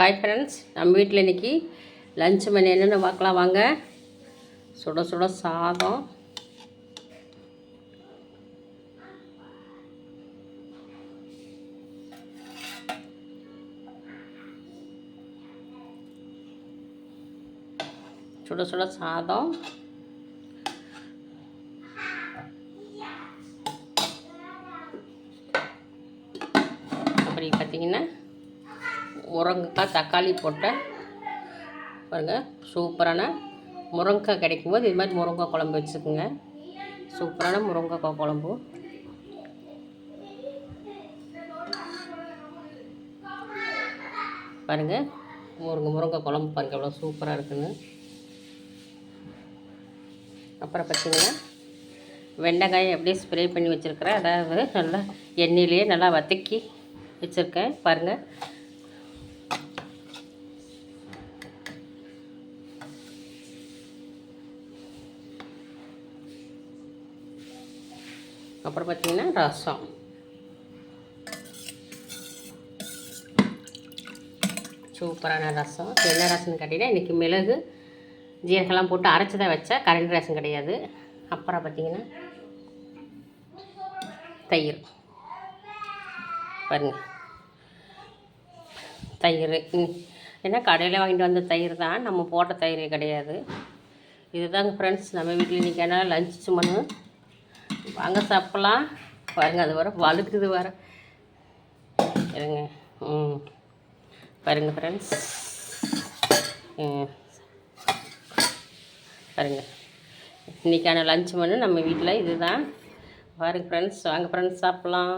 Hi friends, நம்ம வீட்டில் இன்றைக்கி லஞ்ச் மெனு என்னென்னு பார்க்கலாம் வாங்க. சுட சுட சாதம், சுட சுட சாதம், அப்படி பார்த்திங்கன்னா முருங்கைக்காய் தக்காளி போட்ட பாருங்கள் சூப்பரான முருங்கைக்காய் கிடைக்கும்போது இது மாதிரி முருங்கைக்காய் குழம்பு வச்சுக்கோங்க. சூப்பரான முருங்கைக்காய் குழம்பு. பாருங்கள் முருங்கை குழம்பு பாருங்கள் எவ்வளோ சூப்பராக இருக்குன்னு. அப்புறம் பார்த்திங்கன்னா வெண்டைக்காயை அப்படியே ஸ்ப்ரே பண்ணி வச்சுருக்கிறேன். அதாவது நல்லா எண்ணெயிலேயே நல்லா வதக்கி வச்சுருக்கேன் பாருங்கள். அப்புறம் பார்த்திங்கன்னா ரசம், சூப்பரான ரசம். என்ன ரசம்னு கேட்டிங்கன்னா இன்றைக்கி மிளகு ஜீரகெல்லாம் போட்டு அரைச்சி தான் வச்சேன், கரண்ட் ரசம் கிடையாது. அப்புறம் பார்த்திங்கன்னா தயிர் பாருங்கள், தயிர் ஏன்னா கடையில் வாங்கிட்டு வந்த தயிர் தான், நம்ம போட்ட தயிரே கிடையாது. இதுதாங்க ஃப்ரெண்ட்ஸ் நம்ம வீட்டில் இன்றைக்கி என்ன லஞ்ச் சும்மா வாங்க சாப்பிட்லாம். பாருங்கள் அது வர வழுக்குது வர இருங்க. பாருங்கள் ஃப்ரெண்ட்ஸ், பாருங்கள் இன்றைக்கான லஞ்ச் மெனு நம்ம வீட்டில் இது தான். பாருங்கள் ஃப்ரெண்ட்ஸ், வாங்க ஃப்ரெண்ட்ஸ் சாப்பிட்லாம்.